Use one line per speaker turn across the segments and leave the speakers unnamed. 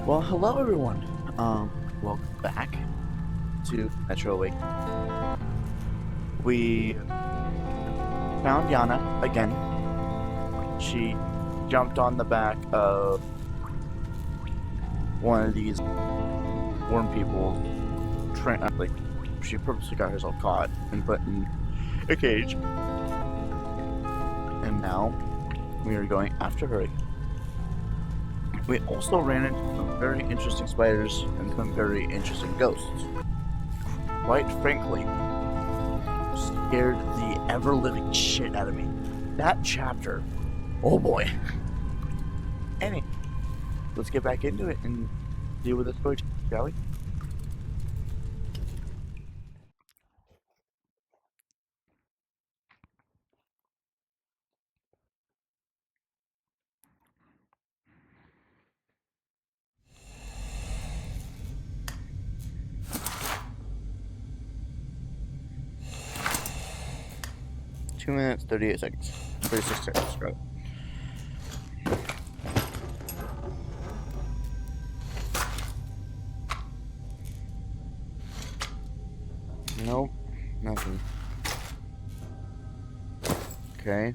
Well, hello everyone. Welcome back to Metro Awakening. We found Yana again. She jumped on the back of one of these worm people. She purposely got herself caught and put in a cage. And now we are going after her again. We also ran into some very interesting spiders and some very interesting ghosts. Quite frankly, scared the ever-living shit out of me. That chapter, oh boy. Anyway, let's get back into it and deal with the story, shall we? Two minutes, 38 seconds. 36 seconds, right? Nope, nothing. Okay.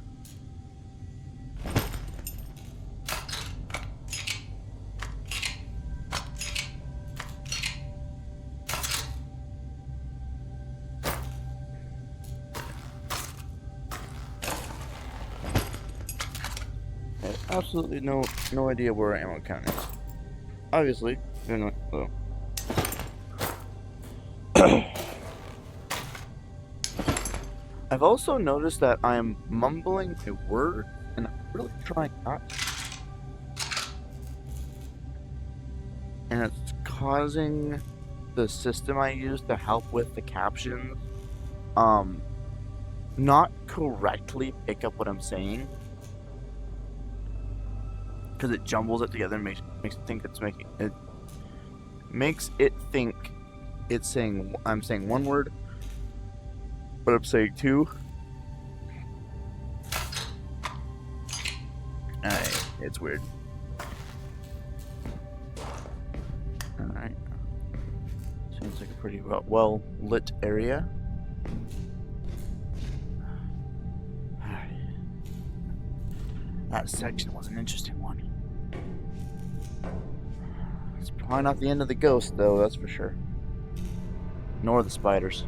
I have absolutely no idea where ammo count is. Obviously, they're not low. I've also noticed that I am mumbling a word, and I'm really trying not to. And it's causing the system I use to help with the captions, not correctly pick up what I'm saying. Because it jumbles it together and makes it think it's saying I'm saying one word, but I'm saying two. It's weird. Alright. Seems like a pretty well lit area. That section was an interesting one. It's probably not the end of the ghost, though, that's for sure. Nor the spiders.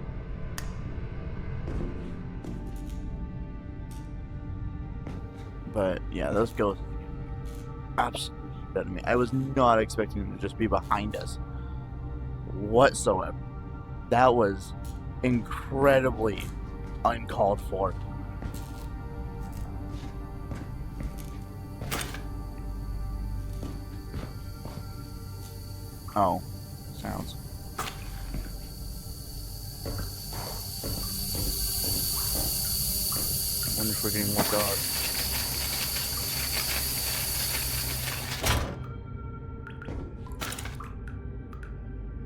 But yeah, those ghosts absolutely better me. I was not expecting them to just be behind us whatsoever. That was incredibly uncalled for. Oh, sounds. I wonder if we're getting more dogs.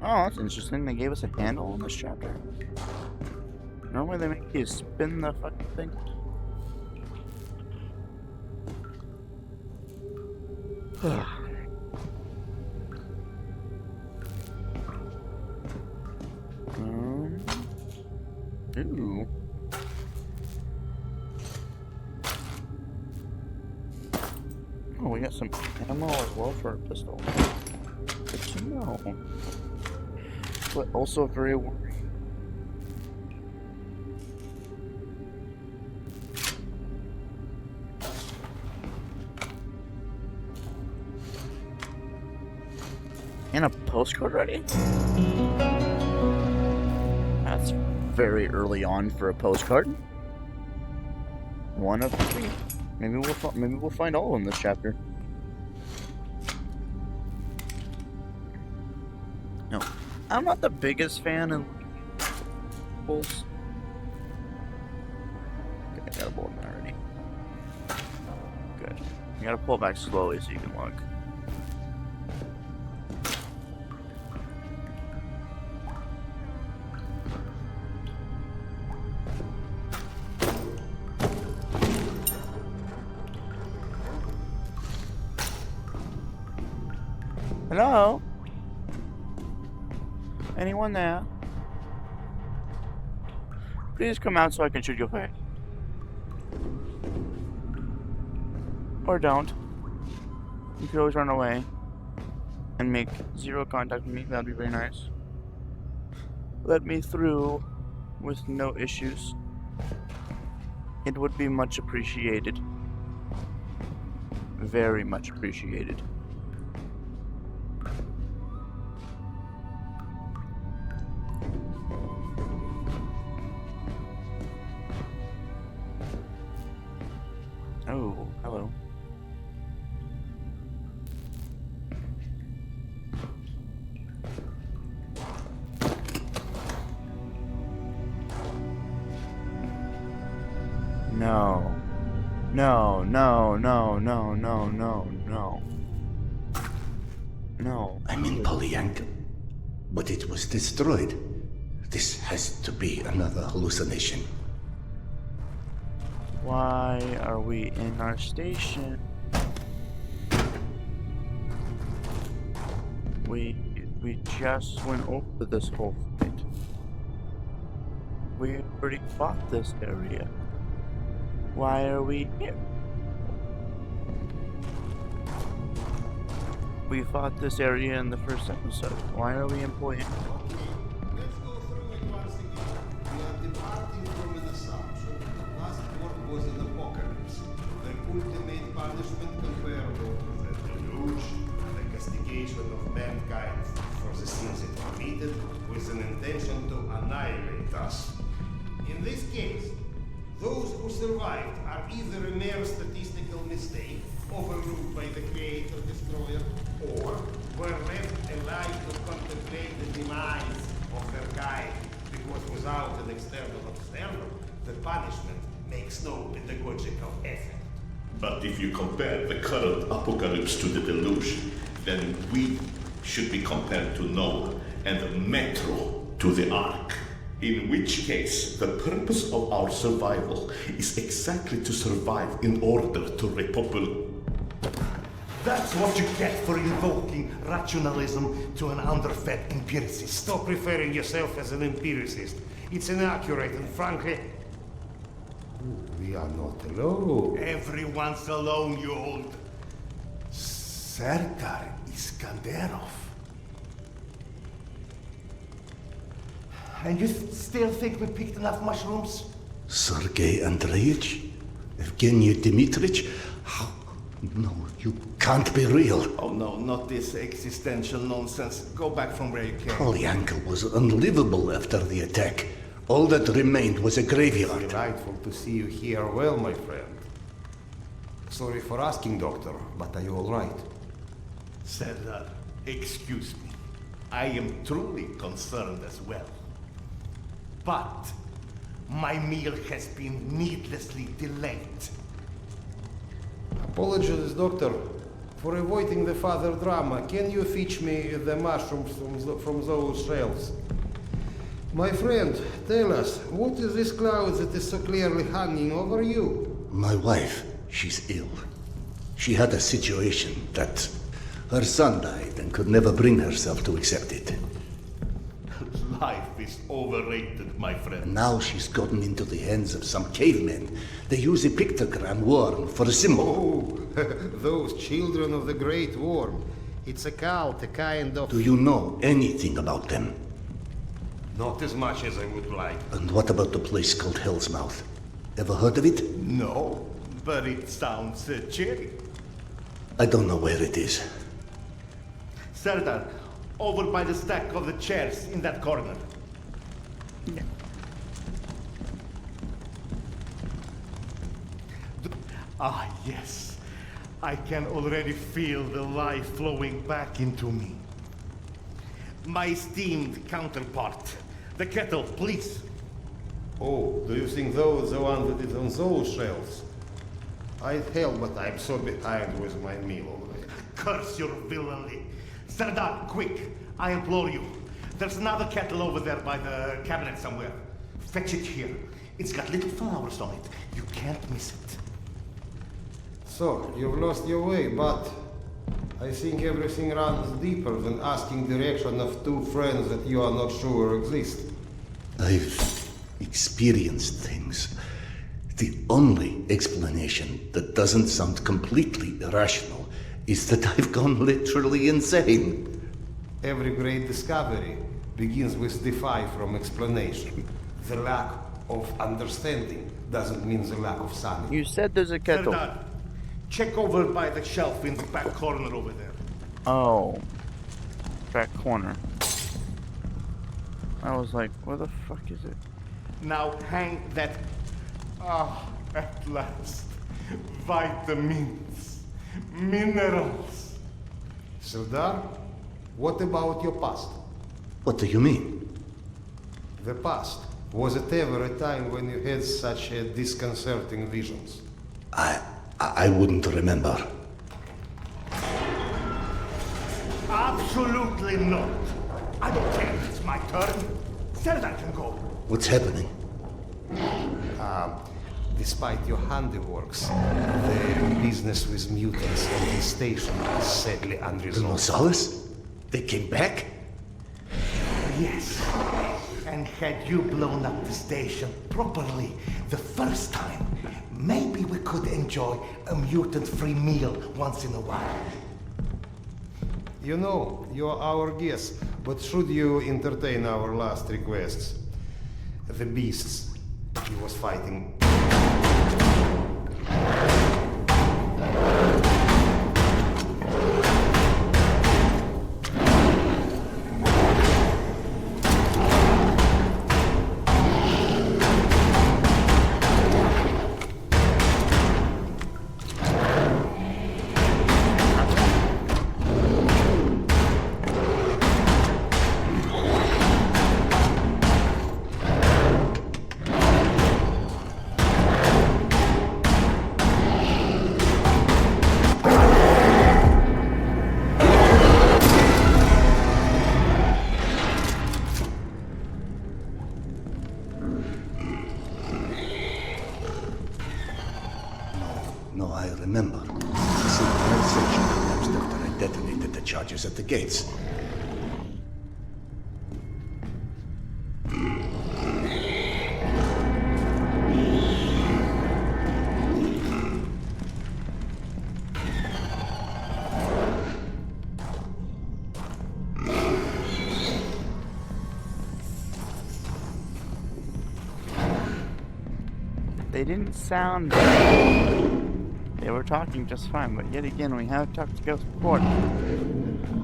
Oh, that's interesting. They gave us a handle in this chapter. Normally they make you spin the fucking thing. Ooh. Oh, we got some ammo as well for a pistol. Good to know. But also very worrying. And a postcard ready? That's very early on for a postcard. One of three. Maybe we'll find all in this chapter. No, I'm not the biggest fan of bulls. Okay, I got a bullet already. Good. You gotta pull it back slowly so you can look. Hello? Anyone there? Please come out so I can shoot your face. Or don't. You could always run away and make zero contact with me. That'd be very nice. Let me through with no issues. It would be much appreciated. Very much appreciated. Oh, hello. No. No, no, no, no, no, no, no. No.
I'm in Polyanka, but it was destroyed. This has to be another hallucination.
Why are we in our station? We just went over this whole fight. We already fought this area. Why are we here? We fought this area in the first episode. Why are we in Polyanka?
Let's go through it once again. We are departing from an assumption that last war was an apocalypse. The ultimate punishment comparable to the deluge, the castigation of mankind for the sins it committed, with an intention to annihilate us. In this case, those who survived are either a mere statistical mistake, overruled by the creator-destroyer, or were left alive to contemplate the demise of their kind, because without an external observer, the punishment makes no pedagogical effect.
But if you compare the current apocalypse to the deluge, then we should be compared to Noah and the Metro to the Ark. In which case, the purpose of our survival is exactly to survive in order to repopulate.
That's what you get for invoking rationalism to an underfed empiricist.
Stop referring yourself as an empiricist. It's inaccurate and frankly... We are not alone.
Everyone's alone, you old... Serdar Iskanderov. And you still think we picked enough mushrooms?
Sergei Andreevich? Evgeny Dmitrich? How? No, you can't be real.
Oh no, not this existential nonsense. Go back from where you came.
Polyanka was unlivable after the attack. All that remained was a graveyard.
Delightful to see you here well, my friend. Sorry for asking, Doctor, but are you all right?
Serdar, excuse me. I am truly concerned as well. But my meal has been needlessly delayed.
Apologies, Doctor, for avoiding the further drama. Can you fetch me the mushrooms from those shelves? My friend, tell us, what is this cloud that is so clearly hanging over you?
My wife, she's ill. She had a situation that her son died and could never bring herself to accept it.
Life is overrated, my friend.
And now she's gotten into the hands of some cavemen. They use a pictogram worm for a symbol.
Oh, those children of the Great Worm. It's a cult, a kind of...
Do you know anything about them?
Not as much as I would like.
And what about the place called Hell's Mouth? Ever heard of it?
No, but it sounds cheery.
I don't know where it is.
Serdar, over by the stack of the chairs in that corner.
Yeah.
Ah, yes. I can already feel the life flowing back into me. My esteemed counterpart, the kettle, please.
Oh, do you think those the one that is on those shelves? I'd help, but I'm so behind with my meal already.
Curse your villainy. Serdar, quick, I implore you. There's another kettle over there by the cabinet somewhere. Fetch it here. It's got little flowers on it. You can't miss it.
So, you've lost your way, but I think everything runs deeper than asking direction of two friends that you are not sure exist.
I've experienced things. The only explanation that doesn't sound completely irrational is that I've gone literally insane.
Every great discovery begins with defy from explanation. The lack of understanding doesn't mean the lack of sanity.
You said there's a kettle.
Serdar, check over by the shelf in the back corner over there.
Oh. Back corner. I was like, where the fuck is it?
Now hang that. Ah, at last. Vitamins, minerals.
Sildar, what about your past?
What do you mean?
The past. Was it ever a time when you had such disconcerting visions?
I wouldn't remember.
Absolutely not. I don't care if it's my turn. Serdar can go.
What's happening?
Despite your handiworks, the business with mutants at the station is sadly
The
unresolved.
Nosales? They came back?
Yes. And had you blown up the station properly the first time, maybe we could enjoy a mutant-free meal once in a while.
You know, you're our guest, but should you entertain our last requests? The beasts he was fighting.
No, I remember. The synchronization collapsed after I detonated the charges at the gates.
They didn't sound. They were talking just fine, but yet again, we have talked to Ghost before.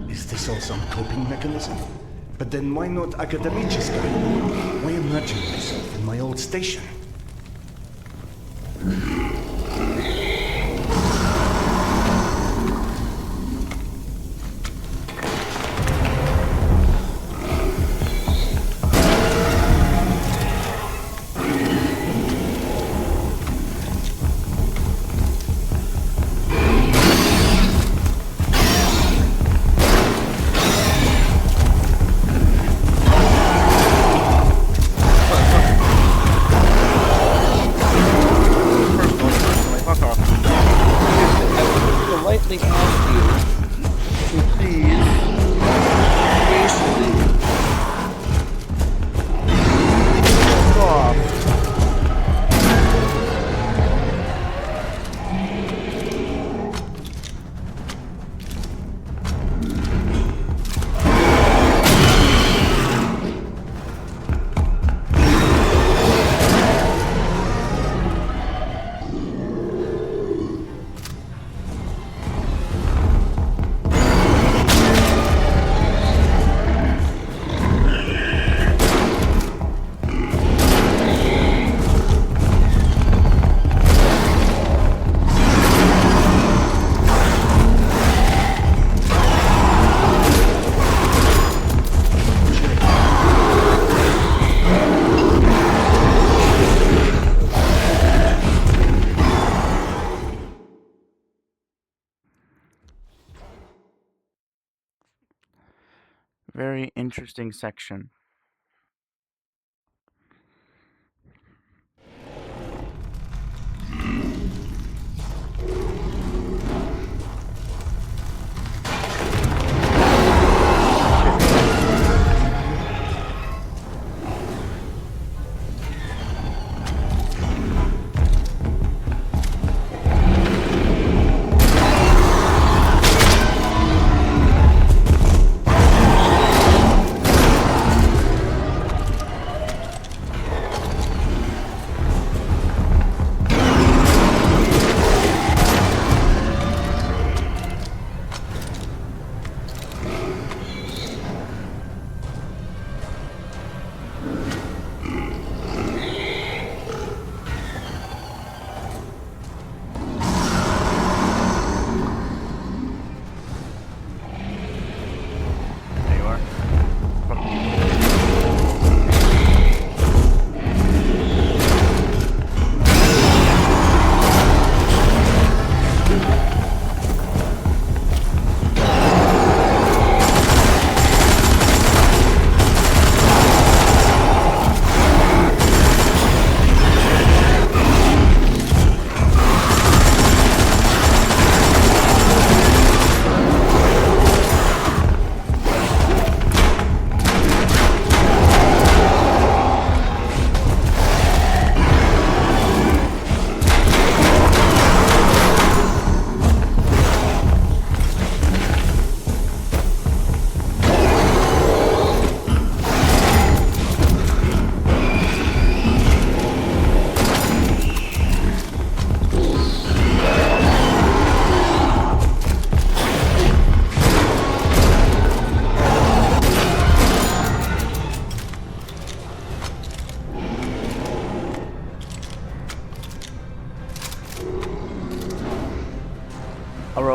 Is this all some coping mechanism? But then why not Academicisca? Why imagine myself in my old station?
Personally, fuck off. Politely ask you to please gracefully fuck off. Very interesting section.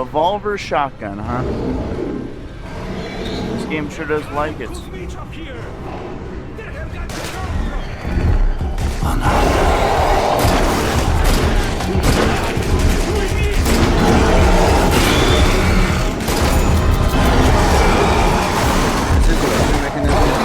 revolver shotgun, huh? This game sure does like it. This is the coping mechanism.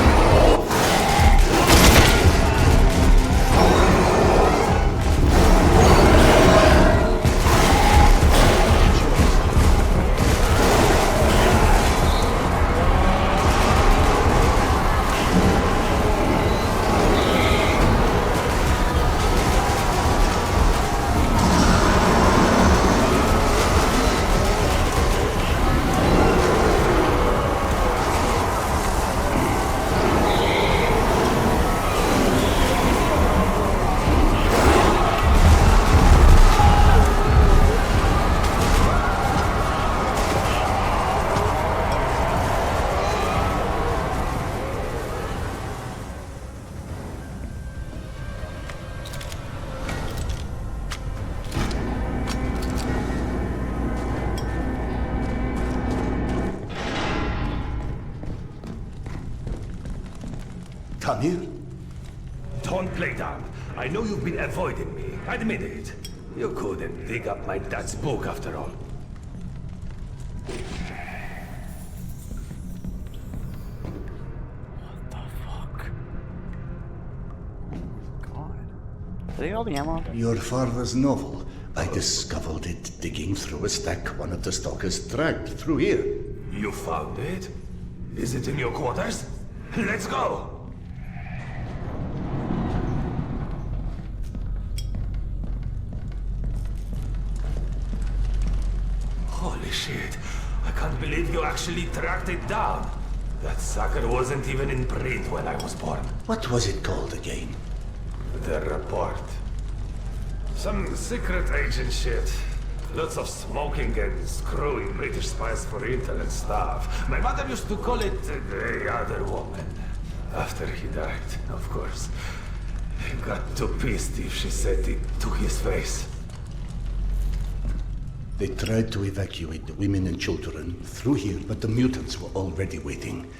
Tamir?
Don't play dumb. I know you've been avoiding me. Admit it. You couldn't dig up my dad's book after all.
What the fuck? Oh my god. Did they get all the ammo?
Your father's novel. I discovered it digging through a stack one of the stalkers dragged through here.
You found it? Is it in your quarters? Let's go! Holy shit. I can't believe you actually tracked it down. That sucker wasn't even in print when I was born.
What was it called again?
The report. Some secret agent shit. Lots of smoking and screwing British spies for intel and stuff. My mother used to call it the other woman. After he died, of course. He got too pissed if she said it to his face.
They tried to evacuate the women and children through here, but the mutants were already waiting.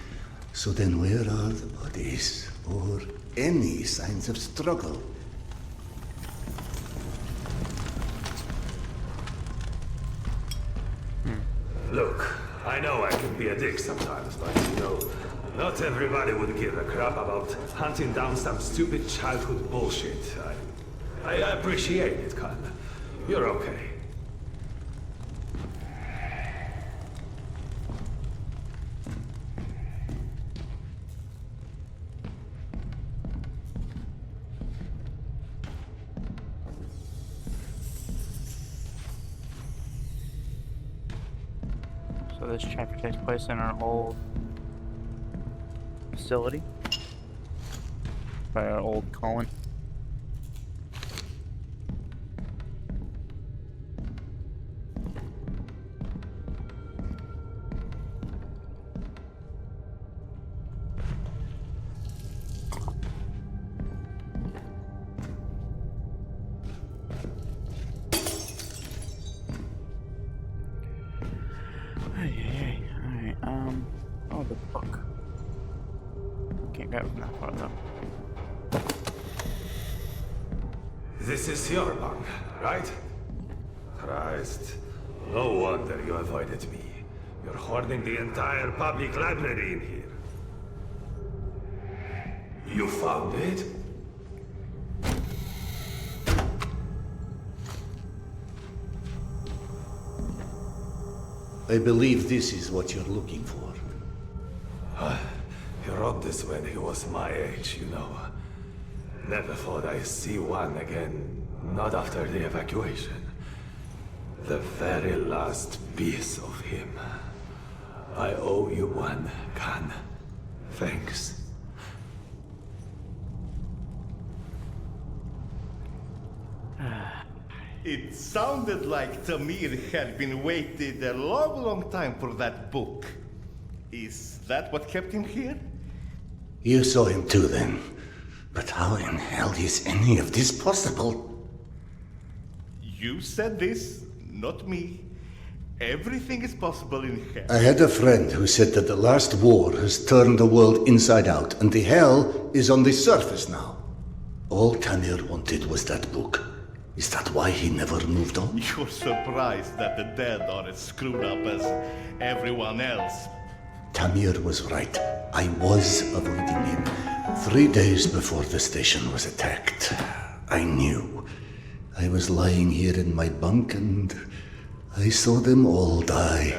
So then where are the bodies? Or any signs of struggle?
Look, I know I can be a dick sometimes, but you know, not everybody would give a crap about hunting down some stupid childhood bullshit. I appreciate it, Khan. You're okay.
So this chapter takes place in our old facility. By our old colony. Alright, oh, the book. Can't grab from that far though.
This is your bunk, right? Christ. No wonder you avoided me. You're hoarding the entire public library in here. You found it?
I believe this is what you're looking for.
He wrote this when he was my age, you know. Never thought I'd see one again. Not after the evacuation. The very last piece of him. I owe you one, Khan. Thanks.
It sounded like Tamir had been waiting a long, long time for that book. Is that what kept him here?
You saw him too then. But how in hell is any of this possible?
You said this, not me. Everything is possible in hell.
I had a friend who said that the last war has turned the world inside out, and the hell is on the surface now. All Tamir wanted was that book. Is that why he never moved on?
You're surprised that the dead are as screwed up as everyone else.
Tamir was right. I was avoiding him. 3 days before the station was attacked, I knew. I was lying here in my bunk and I saw them all die.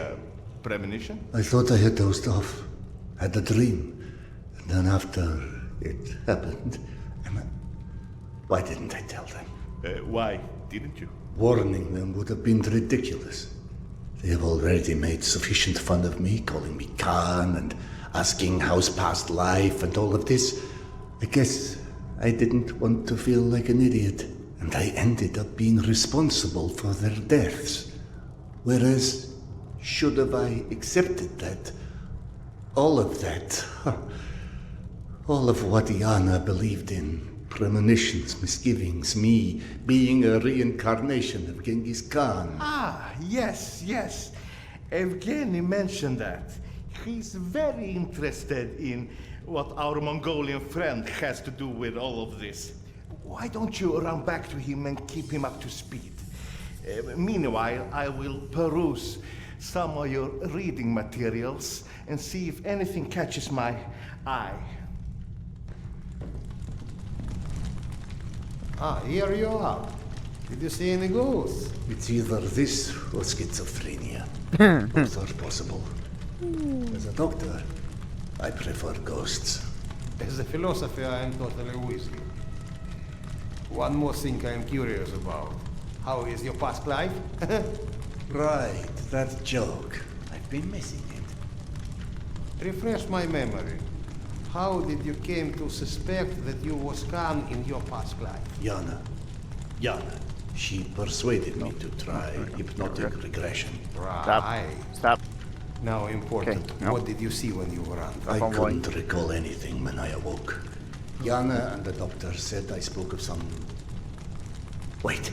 Premonition?
I thought I had dozed off, had a dream. And then after it happened, why didn't I tell them?
Why didn't you?
Warning them would have been ridiculous. They have already made sufficient fun of me, calling me Khan and asking how's past life and all of this. I guess I didn't want to feel like an idiot, and I ended up being responsible for their deaths. Whereas, should have I accepted that? All of that. All of what Yana believed in. Premonitions, misgivings, me being a reincarnation of Genghis Khan.
Ah, yes. Evgeny mentioned that. He's very interested in what our Mongolian friend has to do with all of this. Why don't you run back to him and keep him up to speed? Meanwhile, I will peruse some of your reading materials and see if anything catches my eye.
Ah, here you are. Did you see any ghosts?
It's either this or schizophrenia. Both are possible. As a doctor, I prefer ghosts.
As a philosopher, I am totally with you. One more thing I am curious about. How is your past life?
Right, that joke. I've been missing it.
Refresh my memory. How did you came to suspect that you was Khan in your past life?
Yana. She persuaded me to try hypnotic regression.
Right.
Stop.
Now important.
Okay, no.
What did you see when you were under?
I
on,
couldn't recall anything when I awoke. Yana and the doctor said I spoke of some... Wait.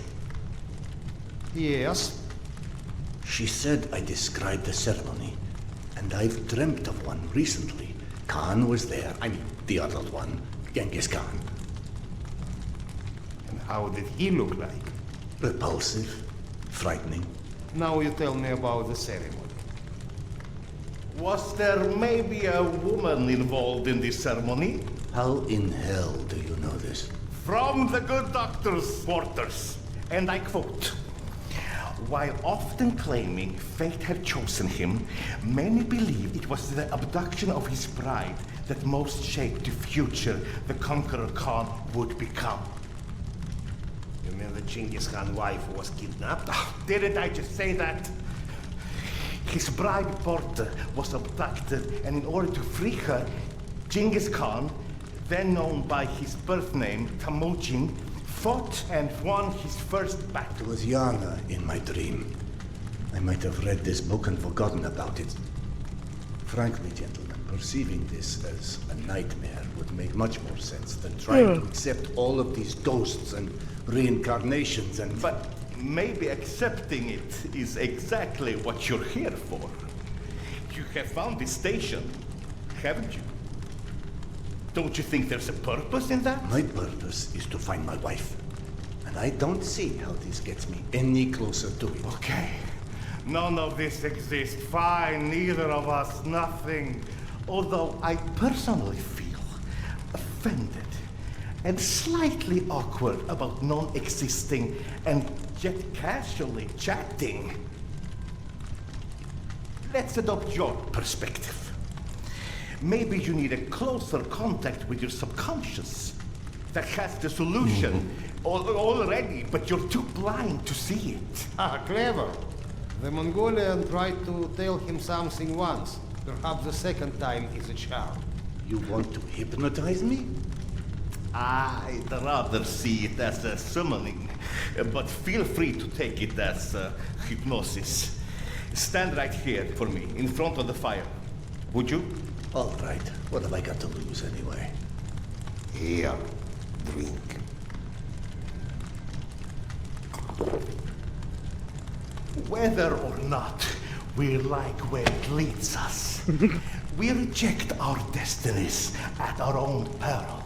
Yes.
She said I described the ceremony, and I've dreamt of one recently. Khan was there. I mean, the other one, Genghis Khan.
And how did he look like?
Repulsive, frightening.
Now you tell me about the ceremony.
Was there maybe a woman involved in this ceremony?
How in hell do you know this?
From the good doctor's quarters, and I quote, "While often claiming fate had chosen him, many believe it was the abduction of his bride that most shaped the future the conqueror Khan would become."
You mean the Genghis Khan wife was kidnapped?
Didn't I just say that? His bride Porta was abducted, and in order to free her, Genghis Khan, then known by his birth name Temujin, fought and won his first
It
battle.
was Yana in my dream. I might have read this book and forgotten about it. Frankly, gentlemen, perceiving this as a nightmare would make much more sense than trying to accept all of these ghosts and reincarnations and...
But maybe accepting it is exactly what you're here for. You have found this station, haven't you? Don't you think there's a purpose in that?
My purpose is to find my wife. And I don't see how this gets me any closer to it.
Okay. None of this exists. Fine, neither of us, nothing. Although I personally feel offended and slightly awkward about non-existing and yet casually chatting. Let's adopt your perspective. Maybe you need a closer contact with your subconscious that has the solution already, but you're too blind to see it.
Ah, clever. The Mongolian tried to tell him something once. Perhaps the second time is a charm.
You want to hypnotize me?
I'd rather see it as a summoning, but feel free to take it as hypnosis. Stand right here for me, in front of the fire. Would you?
All right. What have I got to lose anyway?
Here, drink.
Whether or not We like where it leads us. We reject our destinies at our own peril.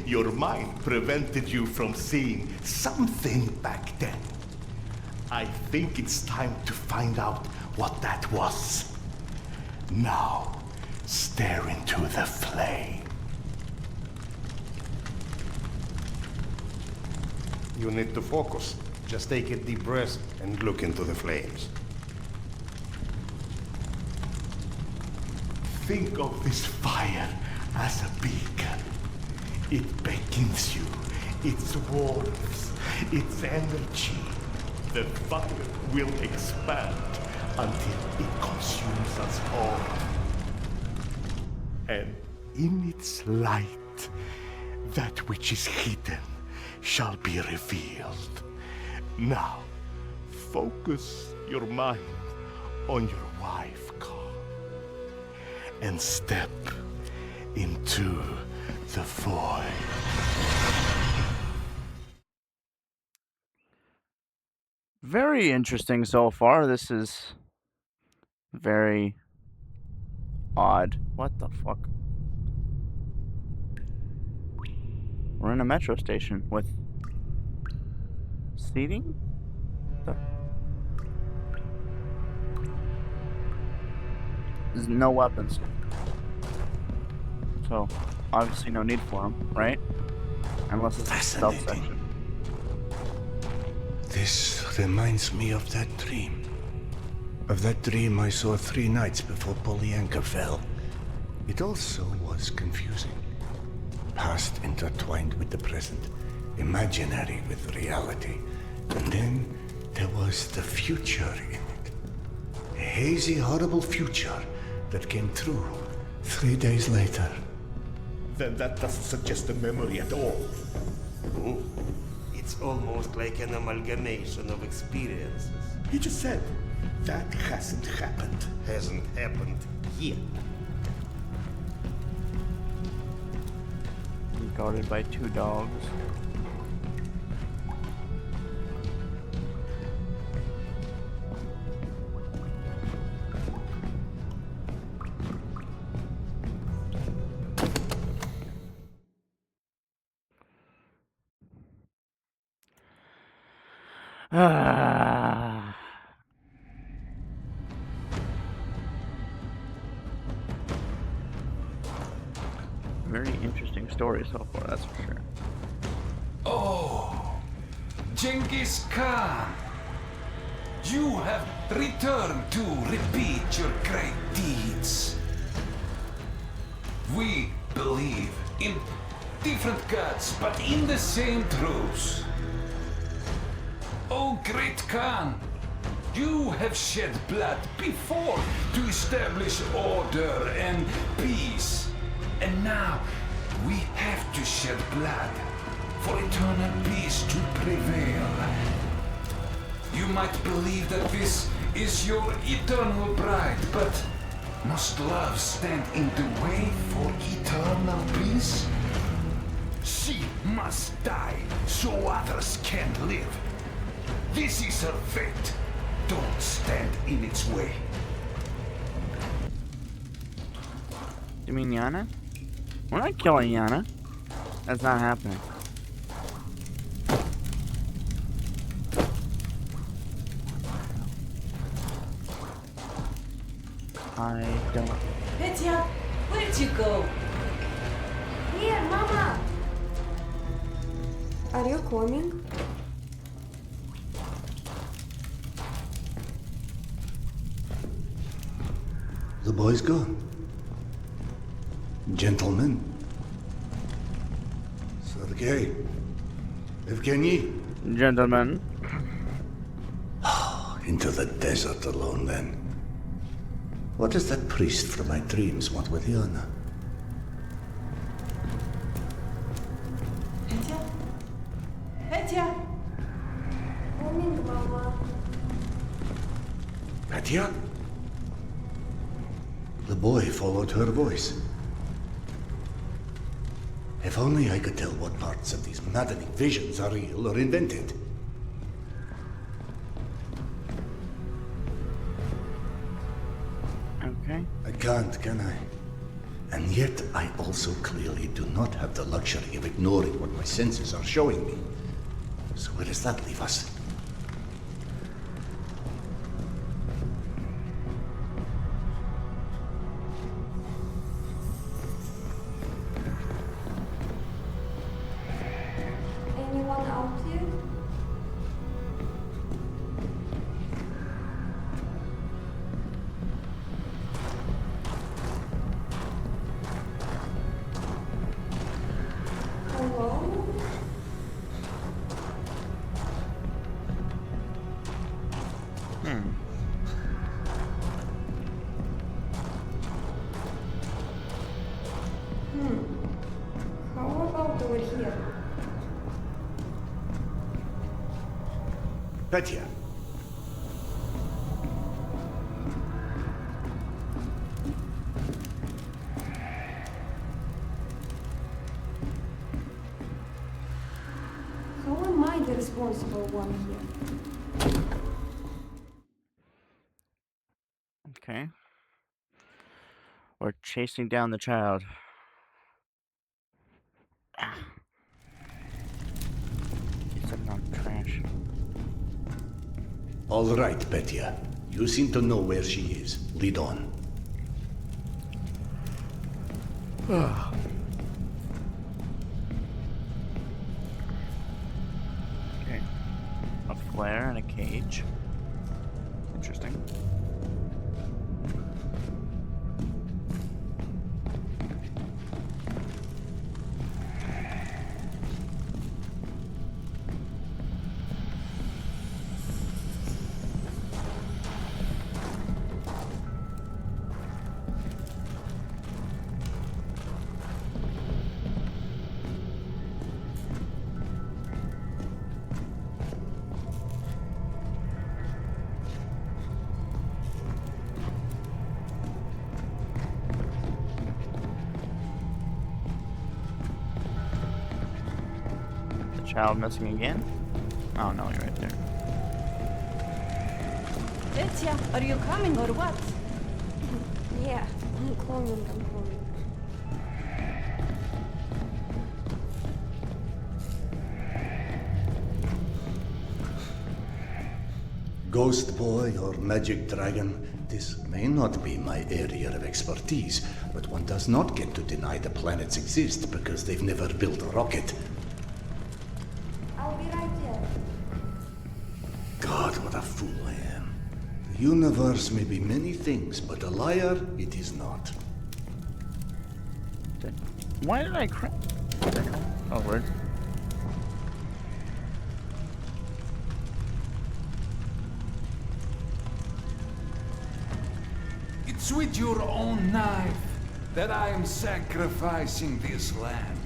Your mind prevented you from seeing something back then. I think it's time to find out what that was. Now, stare into the flame.
You need to focus. Just take a deep breath and look into the flames.
Think of this fire as a beacon. It beckons you, its warmth, its energy. The fire will expand until it consumes us all. And in its light, that which is hidden shall be revealed. Now, focus your mind on your wife, Carl, and step into the void.
Very interesting so far. This is very odd. What the fuck? We're in a metro station with seating? There's no weapons. So, obviously no need for them, right? Unless it's a stealth
Fascinating.
section.
This reminds me of that dream. Of that dream I saw 3 nights before Polyanka fell. It also was confusing. Past intertwined with the present. Imaginary with reality. And then there was the future in it. A hazy, horrible future that came true 3 days later.
Then that doesn't suggest a memory at all.
It's almost like an amalgamation of experiences.
He just said, that hasn't happened.
Hasn't happened yet.
Guarded by 2 dogs. Ah. Very interesting story so far, that's for sure.
Oh, Genghis Khan, you have returned to repeat your great deeds. We believe in different gods, but in the same truths. Oh, great Khan, you have shed blood before to establish order and peace. And now we have to shed blood for eternal peace to prevail. You might believe that this is your eternal bride, but must love stand in the way for eternal peace? She must die so others can live. This is her fate. Don't stand in its way.
You mean Yana? We're not killing Yana. That's not happening. I don't.
Petya, where'd you go? Here, Mama!
Are you coming?
The boy's gone. Gentlemen. Sergei. Evgeny.
Gentlemen.
Into the desert alone then. What does that priest from my dreams want with Yana?
Petya? Petya!
Coming, Mama.
Katya? The boy followed her voice. If only I could tell what parts of these maddening visions are real or invented.
Okay.
I can't, can I? And yet, I also clearly do not have the luxury of ignoring what my senses are showing me. So where does that leave us?
Anyone out here? Hello? How about over here?
Petya.
How am I the responsible one here?
Okay. We're chasing down the child. Ah. He's stepping on trash.
All right, Petya. You seem to know where she is. Lead on.
Okay. A flare and a cage. Interesting. Child missing again? Oh no, you're right there.
Petya, are you coming or what?
Yeah, I'm coming.
Ghost boy or magic dragon, this may not be my area of expertise, but one does not get to deny the planets exist because they've never built a rocket.
I'll be right there.
God, what a fool I am. The universe may be many things, but a liar it is not.
Why did I cry? Oh, word.
It's with your own knife that I am sacrificing this land.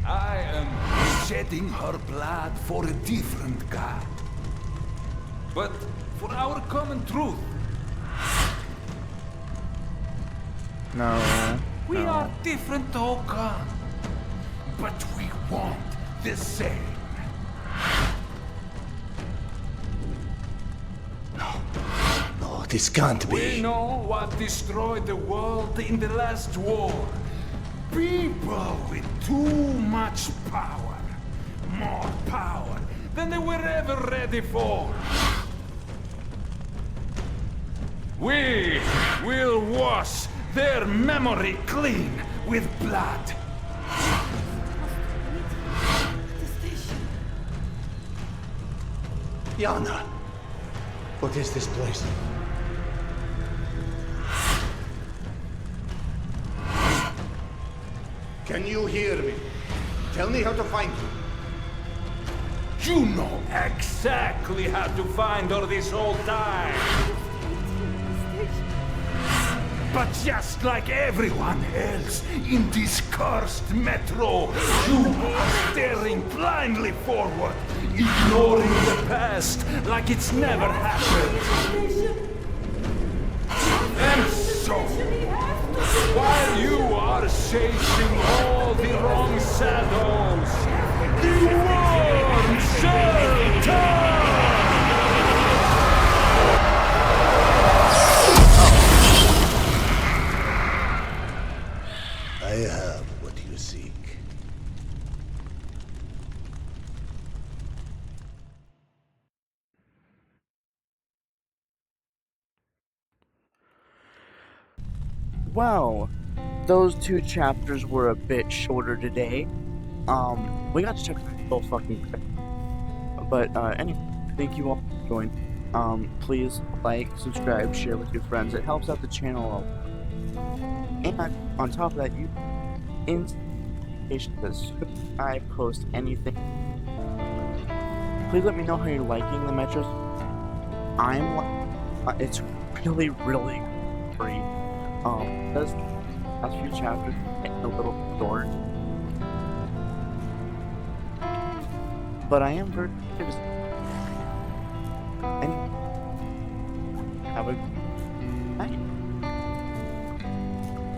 I am shedding her blood for a different god. But for our common truth.
No.
We
no.
are different, Okan. But we want the same.
No, this can't
We
be.
know what destroyed the world in the last war. People with too much power. More power than they were ever ready for. We will wash their memory clean with blood.
Yana, what is this place? Can you hear me? Tell me how to find you.
You know exactly how to find her this whole time. But just like everyone else in this cursed metro, you are staring blindly forward, ignoring the past like it's never happened. And so, while you are chasing all the wrong shadows, the worm shall turn!
well, those 2 chapters were a bit shorter today. We got to check so fucking quick. But anyway, thank you all for joining. Please like, subscribe, share with your friends. It helps out the channel. And on top of that, you this I post anything. Please let me know how you're liking the Metros. It's really free. Those last few chapters a little short, but I am very curious. And have a good night.